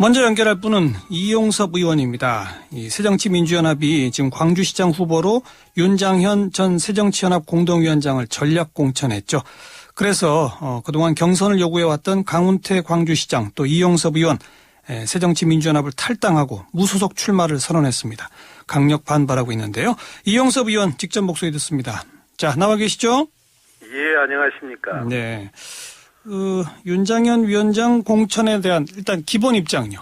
먼저 연결할 분은 이용섭 의원입니다. 이 새정치민주연합이 지금 광주시장 후보로 윤장현 전 새정치연합 공동위원장을 전략 공천했죠. 그래서 그동안 경선을 요구해왔던 강훈태 광주시장 또 이용섭 의원 새정치민주연합을 탈당하고 무소속 출마를 선언했습니다. 강력 반발하고 있는데요. 이용섭 의원 직접 목소리 듣습니다. 자, 나와 계시죠? 예, 안녕하십니까. 네. 윤장현 위원장 공천에 대한 일단 기본 입장요.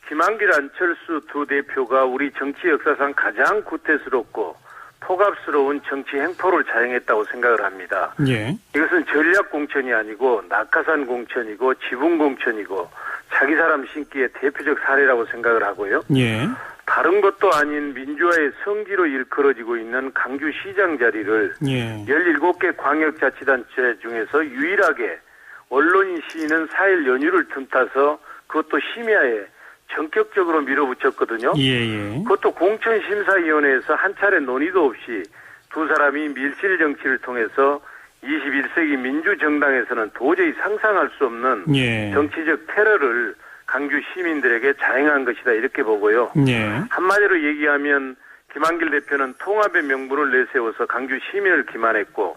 김한길 안철수 두 대표가 우리 정치 역사상 가장 구태스럽고 폭압스러운 정치 행포를 자행했다고 생각을 합니다. 예. 이것은 전략 공천이 아니고 낙하산 공천이고 지분 공천이고 자기 사람 신기의 대표적 사례라고 생각을 하고요. 예. 다른 것도 아닌 민주화의 성기로 일컬어지고 있는 강주시장 자리를 17개 광역자치단체 중에서 유일하게 언론인 시위는 4일 연휴를 틈타서 그것도 심야에 전격적으로 밀어붙였거든요. 그것도 공천심사위원회에서 한 차례 논의도 없이 두 사람이 밀실 정치를 통해서 21세기 민주정당에서는 도저히 상상할 수 없는 정치적 테러를 강주 시민들에게 자행한 것이다 이렇게 보고요. 한마디로 얘기하면 김한길 대표는 통합의 명분을 내세워서 강주 시민을 기만했고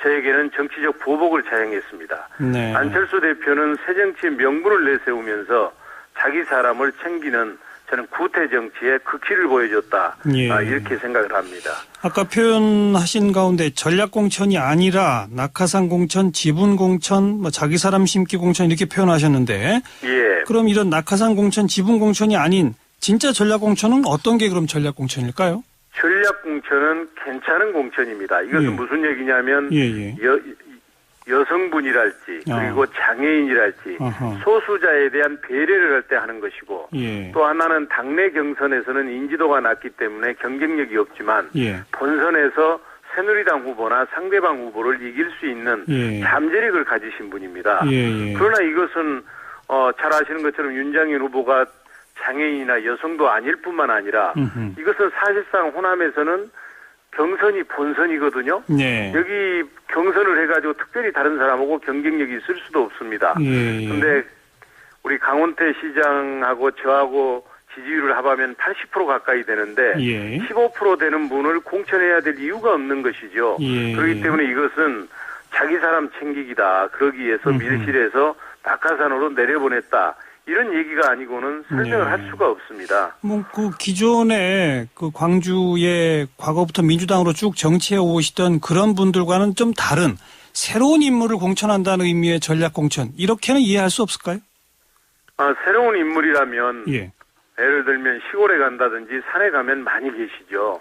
저에게는 정치적 보복을 자행했습니다. 안철수 대표는 새정치의 명분을 내세우면서 자기 사람을 챙기는 저는 구태 정치의 극치를 보여줬다. 이렇게 생각을 합니다. 아까 표현하신 가운데 전략 공천이 아니라 낙하산 공천, 지분 공천, 자기 사람 심기 공천 이렇게 표현하셨는데 예. 그럼 이런 낙하산 공천, 지분 공천이 아닌 진짜 전략 공천은 어떤 게 그럼 전략 공천일까요? 전략 공천은 괜찮은 공천입니다. 이것은 무슨 얘기냐면 여성분이랄지 그리고 장애인이랄지 소수자에 대한 배려를 할 때 하는 것이고 또 하나는 당내 경선에서는 인지도가 낮기 때문에 경쟁력이 없지만 본선에서 새누리당 후보나 상대방 후보를 이길 수 있는 잠재력을 가지신 분입니다. 그러나 이것은 잘 아시는 것처럼 윤장현 후보가 장애인이나 여성도 아닐 뿐만 아니라 이것은 사실상 호남에서는 경선이 본선이거든요. 여기 경선을 해가지고 특별히 다른 사람하고 경쟁력이 있을 수도 없습니다. 그런데 우리 강훈태 시장하고 저하고 지지율을 합하면 80% 가까이 되는데 15% 되는 분을 공천해야 될 이유가 없는 것이죠. 그렇기 때문에 이것은 자기 사람 챙기기다. 그러기 위해서 밀실에서 낙하산으로 내려보냈다. 이런 얘기가 아니고는 설명을 할 수가 없습니다. 그 기존에 그 광주에 과거부터 민주당으로 쭉 정치해 오시던 그런 분들과는 좀 다른 새로운 인물을 공천한다는 의미의 전략 공천 이렇게는 이해할 수 없을까요? 새로운 인물이라면 예를 들면 시골에 간다든지 산에 가면 많이 계시죠.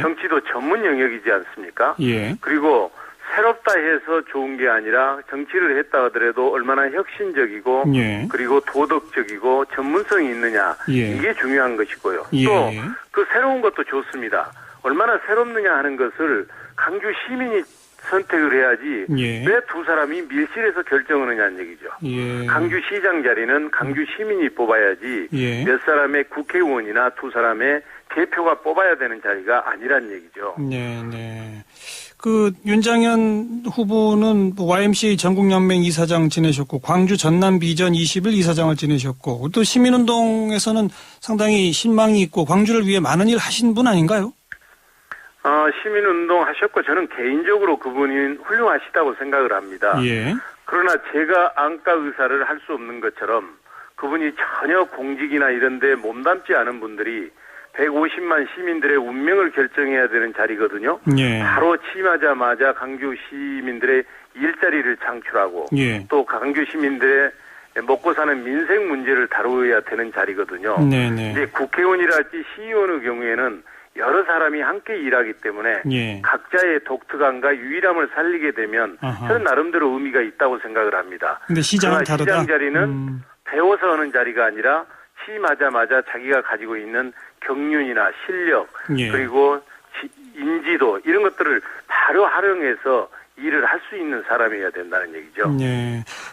정치도 전문 영역이지 않습니까? 그리고 새롭다 해서 좋은 게 아니라 정치를 했다 하더라도 얼마나 혁신적이고 그리고 도덕적이고 전문성이 있느냐 이게 중요한 것이고요. 또 그 새로운 것도 좋습니다. 얼마나 새롭느냐 하는 것을 강주 시민이 선택을 해야지 왜 두 사람이 밀실에서 결정을 하느냐는 얘기죠. 강주시장 자리는 강주 시민이 뽑아야지 몇 사람의 국회의원이나 두 사람의 대표가 뽑아야 되는 자리가 아니란 얘기죠. 그 윤장현 후보는 YMCA 전국연맹 이사장 지내셨고 광주 전남 비전 20일 이사장을 지내셨고 또 시민운동에서는 상당히 신망이 있고 광주를 위해 많은 일 하신 분 아닌가요? 시민운동 하셨고 저는 개인적으로 그분이 훌륭하시다고 생각을 합니다. 그러나 제가 안과 의사를 할 수 없는 것처럼 그분이 전혀 공직이나 이런 데 몸담지 않은 분들이 150만 시민들의 운명을 결정해야 되는 자리거든요. 바로 취임하자마자 강주 시민들의 일자리를 창출하고 또 강주 시민들의 먹고 사는 민생 문제를 다루어야 되는 자리거든요. 이제 국회의원이랄지 시의원의 경우에는 여러 사람이 함께 일하기 때문에 각자의 독특함과 유일함을 살리게 되면 저는 나름대로 의미가 있다고 생각을 합니다. 근데 시장은 다르다. 시장 자리는 배워서 하는 자리가 아니라 취임하자마자 자기가 가지고 있는 경륜이나 실력 그리고 인지도 이런 것들을 바로 활용해서 일을 할 수 있는 사람이어야 된다는 얘기죠.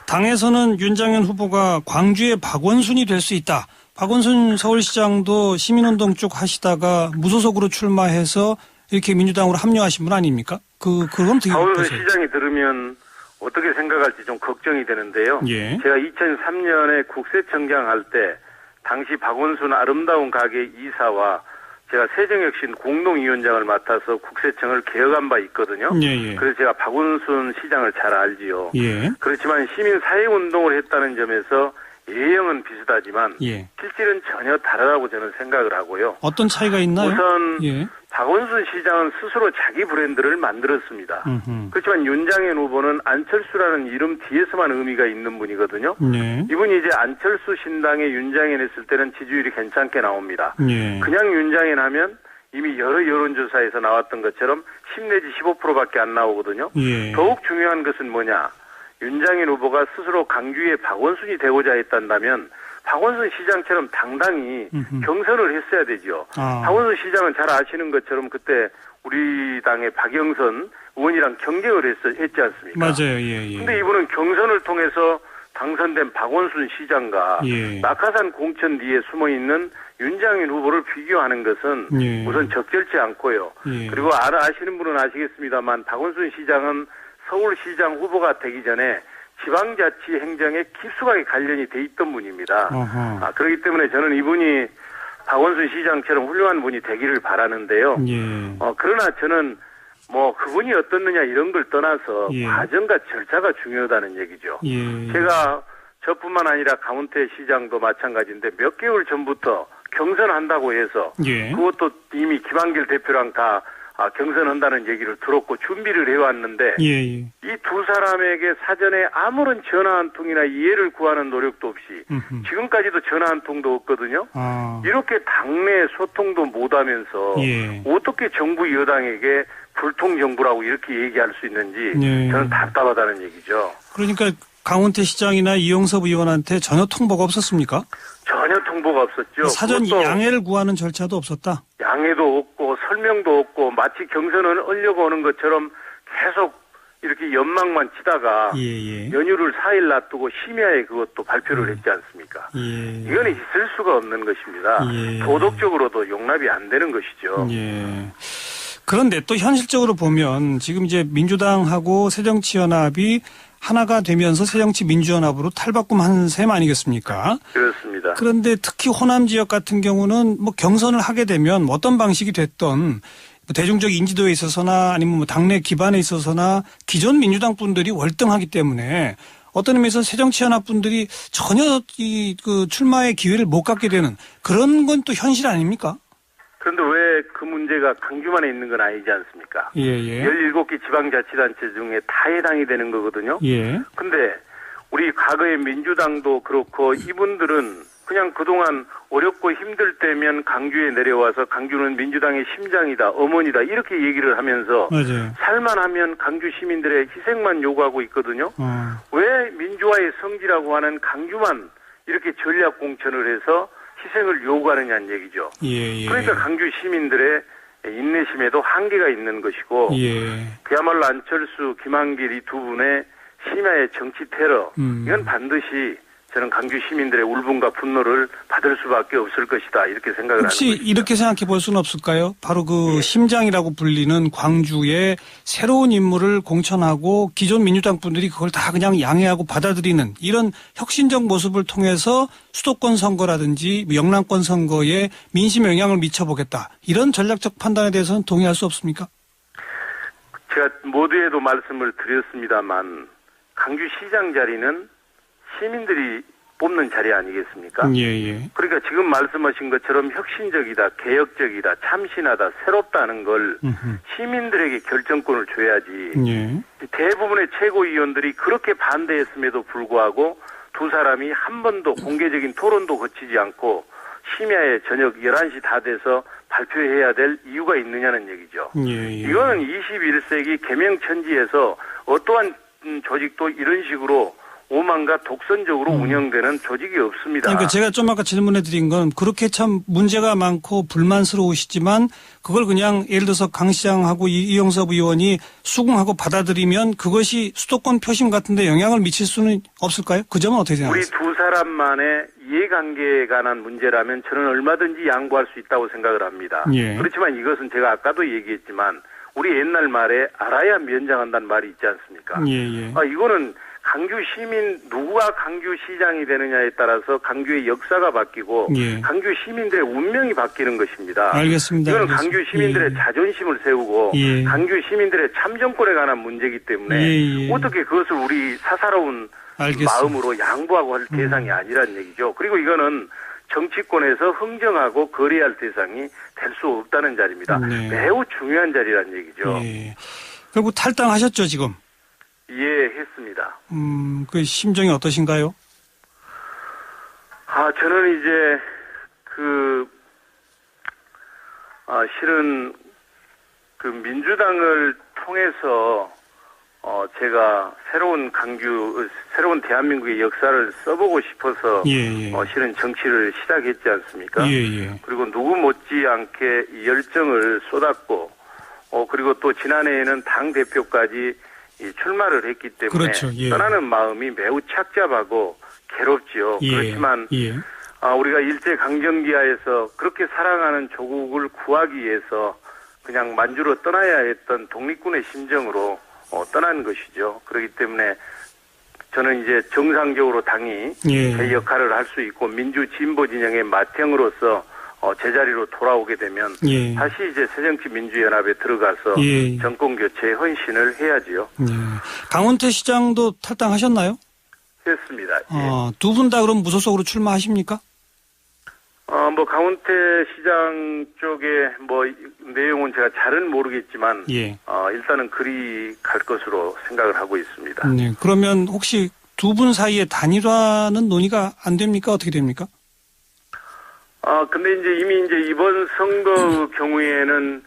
당에서는 윤장현 후보가 광주의 박원순이 될 수 있다. 박원순 서울시장도 시민운동 쭉 하시다가 무소속으로 출마해서 이렇게 민주당으로 합류하신 분 아닙니까? 그건 되게 박원순 시장이 들으면 어떻게 생각할지 좀 걱정이 되는데요. 예. 제가 2003년에 국세청장 할 때 당시 박원순 아름다운 가게 이사와 제가 세정혁신 공동위원장을 맡아서 국세청을 개혁한 바 있거든요. 예. 그래서 제가 박원순 시장을 잘 알지요. 예. 그렇지만 시민사회운동을 했다는 점에서 예형은 비슷하지만 예. 실질은 전혀 다르다고 저는 생각을 하고요. 어떤 차이가 있나요? 우선 예. 박원순 시장은 스스로 자기 브랜드를 만들었습니다. 음흠. 그렇지만 윤장현 후보는 안철수라는 이름 뒤에서만 의미가 있는 분이거든요. 예. 이분이 이제 안철수 신당에 윤장현 했을 때는 지지율이 괜찮게 나옵니다. 예. 그냥 윤장현 하면 이미 여러 여론조사에서 나왔던 것처럼 10 내지 15%밖에 안 나오거든요. 예. 더욱 중요한 것은 뭐냐. 윤장현 후보가 스스로 강주의 박원순이 되고자 했단다면 박원순 시장처럼 당당히 경선을 했어야 되죠. 박원순 시장은 잘 아시는 것처럼 그때 우리 당의 박영선 의원이랑 경쟁을 했지 않습니까? 맞아요. 예. 근데 이분은 경선을 통해서 당선된 박원순 시장과 예. 낙하산 공천 뒤에 숨어있는 윤장현 후보를 비교하는 것은 예. 우선 적절치 않고요. 예. 그리고 아시는 분은 아시겠습니다만 박원순 시장은 서울시장 후보가 되기 전에 지방자치 행정에 깊숙하게 관련이 돼 있던 분입니다. 그렇기 때문에 저는 이분이 박원순 시장처럼 훌륭한 분이 되기를 바라는데요. 예. 그러나 저는 뭐 그분이 어떻느냐 이런 걸 떠나서 예. 과정과 절차가 중요하다는 얘기죠. 예. 제가 저뿐만 아니라 강원태 시장도 마찬가지인데 몇 개월 전부터 경선한다고 해서 예. 그것도 이미 김한길 대표랑 다 경선한다는 얘기를 들었고 준비를 해왔는데 예. 이 두 사람에게 사전에 아무런 전화 한 통이나 이해를 구하는 노력도 없이 지금까지도 전화 한 통도 없거든요. 이렇게 당내 소통도 못하면서 예. 어떻게 정부 여당에게 불통정부라고 이렇게 얘기할 수 있는지 예. 저는 답답하다는 얘기죠. 그러니까 강원태 시장이나 이영섭 의원한테 전혀 통보가 없었습니까? 전혀 통보가 없었죠. 사전 양해를 구하는 절차도 없었다? 양해도 없고 설명도 없고 마치 경선을 하려고 오는 것처럼 계속 이렇게 연막만 치다가 예. 연휴를 4일 놔두고 심야에 그것도 발표를 했지 않습니까? 예. 이건 있을 수가 없는 것입니다. 예. 도덕적으로도 용납이 안 되는 것이죠. 예. 그런데 또 현실적으로 보면 지금 이제 민주당하고 새정치연합이 하나가 되면서 새정치민주연합으로 탈바꿈한 셈 아니겠습니까? 그렇습니다. 그런데 특히 호남 지역 같은 경우는 뭐 경선을 하게 되면 어떤 방식이 됐던 대중적 인지도에 있어서나 아니면 뭐 당내 기반에 있어서나 기존 민주당 분들이 월등하기 때문에 어떤 의미에서 새정치연합 분들이 전혀 그 출마의 기회를 못 갖게 되는 그런 건 또 현실 아닙니까? 그런데 왜 그 문제가 강주만에 있는 건 아니지 않습니까? 예. 17개 지방자치단체 중에 다 해당이 되는 거거든요. 예. 근데 우리 과거의 민주당도 그렇고 이분들은 그냥 그동안 어렵고 힘들 때면 강주에 내려와서 강주는 민주당의 심장이다, 어머니다 이렇게 얘기를 하면서 맞아요. 살만하면 강주 시민들의 희생만 요구하고 있거든요. 왜 민주화의 성지라고 하는 강주만 이렇게 전략 공천을 해서 희생을 요구하느냐는 얘기죠. 예. 그러니까 강주 시민들의 인내심에도 한계가 있는 것이고 예. 그야말로 안철수, 김한길 이 두 분의 심야의 정치 테러 이건 반드시 저는 강주 시민들의 울분과 분노를 받을 수밖에 없을 것이다 이렇게 생각을 하는 혹시 것입니다. 이렇게 생각해 볼 수는 없을까요? 바로 그 심장이라고 불리는 광주의 새로운 인물을 공천하고 기존 민주당 분들이 그걸 다 그냥 양해하고 받아들이는 이런 혁신적 모습을 통해서 수도권 선거라든지 영남권 선거에 민심 영향을 미쳐보겠다. 이런 전략적 판단에 대해서는 동의할 수 없습니까? 제가 모두에도 말씀을 드렸습니다만 강주시장 자리는 시민들이 뽑는 자리 아니겠습니까? 예. 그러니까 지금 말씀하신 것처럼 혁신적이다, 개혁적이다, 참신하다, 새롭다는 걸 시민들에게 결정권을 줘야지. 예. 대부분의 최고위원들이 그렇게 반대했음에도 불구하고 두 사람이 한 번도 공개적인 토론도 거치지 않고 심야에 저녁 11시 다 돼서 발표해야 될 이유가 있느냐는 얘기죠. 예. 이거는 21세기 개명천지에서 어떠한 조직도 이런 식으로 오만과 독선적으로 운영되는 조직이 없습니다. 그러니까 제가 좀 아까 질문해 드린 건 그렇게 참 문제가 많고 불만스러우시지만 그걸 그냥 예를 들어서 강 시장하고 이영섭 의원이 수긍하고 받아들이면 그것이 수도권 표심 같은 데 영향을 미칠 수는 없을까요? 그 점은 어떻게 생각하세요? 우리 두 사람만의 이해관계에 관한 문제라면 저는 얼마든지 양보할 수 있다고 생각을 합니다. 예. 그렇지만 이것은 제가 아까도 얘기했지만 우리 옛날 말에 알아야 면장한다는 말이 있지 않습니까? 예. 이거는 강주 시민 누가 강주 시장이 되느냐에 따라서 강주의 역사가 바뀌고 예. 강주 시민들의 운명이 바뀌는 것입니다. 알겠습니다. 이거는 강주 시민들의 자존심을 세우고 강주 시민들의 참정권에 관한 문제이기 때문에 어떻게 그것을 우리 사사로운 마음으로 양보하고 할 대상이 아니란 얘기죠. 그리고 이거는 정치권에서 흥정하고 거래할 대상이 될 수 없다는 자리입니다. 네. 매우 중요한 자리란 얘기죠. 결국 탈당하셨죠, 지금? 예, 했습니다. 그 심정이 어떠신가요? 저는 이제 실은 그 민주당을 통해서 제가 새로운 대한민국의 역사를 써보고 싶어서 실은 정치를 시작했지 않습니까? 그리고 누구 못지않게 이 열정을 쏟았고 그리고 또 지난해에는 당 대표까지 출마를 했기 때문에 그렇죠. 떠나는 마음이 매우 착잡하고 괴롭지요. 그렇지만 우리가 일제 강점기하에서 그렇게 사랑하는 조국을 구하기 위해서 그냥 만주로 떠나야 했던 독립군의 심정으로 떠난 것이죠. 그렇기 때문에 저는 이제 정상적으로 당이 제 역할을 할 수 있고 민주 진보 진영의 맏형으로서 제자리로 돌아오게 되면 다시 이제 새정치민주연합에 들어가서 정권 교체에 헌신을 해야지요. 강원태 시장도 탈당하셨나요? 했습니다. 두 분 다 그럼 무소속으로 출마하십니까? 강원태 시장 쪽에 내용은 제가 잘은 모르겠지만 일단은 그리 갈 것으로 생각을 하고 있습니다. 네. 그러면 혹시 두 분 사이에 단일화는 논의가 안 됩니까? 어떻게 됩니까? 근데 이미 이번 선거 경우에는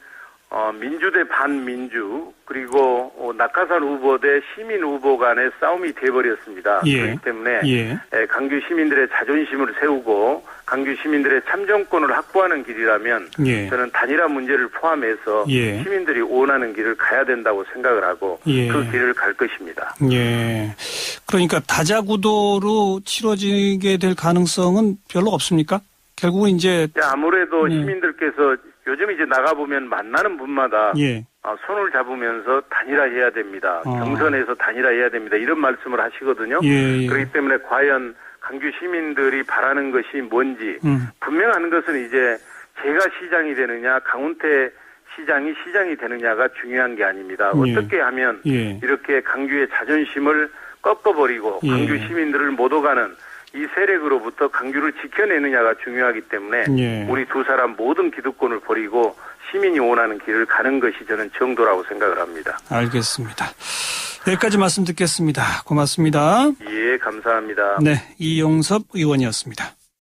민주 대 반민주 그리고 낙하산 후보 대 시민 후보 간의 싸움이 돼버렸습니다. 그렇기 때문에 강주 시민들의 자존심을 세우고 강주 시민들의 참정권을 확보하는 길이라면 저는 단일화 문제를 포함해서 시민들이 원하는 길을 가야 된다고 생각을 하고 그 길을 갈 것입니다. 그러니까 다자구도로 치러지게 될 가능성은 별로 없습니까? 결국은 아무래도 시민들께서 요즘 나가보면 만나는 분마다 손을 잡으면서 단일화해야 됩니다. 경선에서 단일화해야 됩니다. 이런 말씀을 하시거든요. 그렇기 때문에 과연 강주 시민들이 바라는 것이 뭔지 분명한 것은 이제 제가 시장이 되느냐 강원태 시장이 되느냐가 중요한 게 아닙니다. 어떻게 하면 이렇게 강주의 자존심을 꺾어버리고 강주 시민들을 못 오가는 이 세력으로부터 강주를 지켜내느냐가 중요하기 때문에 우리 두 사람 모든 기득권을 버리고 시민이 원하는 길을 가는 것이 저는 정도라고 생각을 합니다. 알겠습니다. 여기까지 말씀 듣겠습니다. 고맙습니다. 예, 감사합니다. 네, 이용섭 의원이었습니다.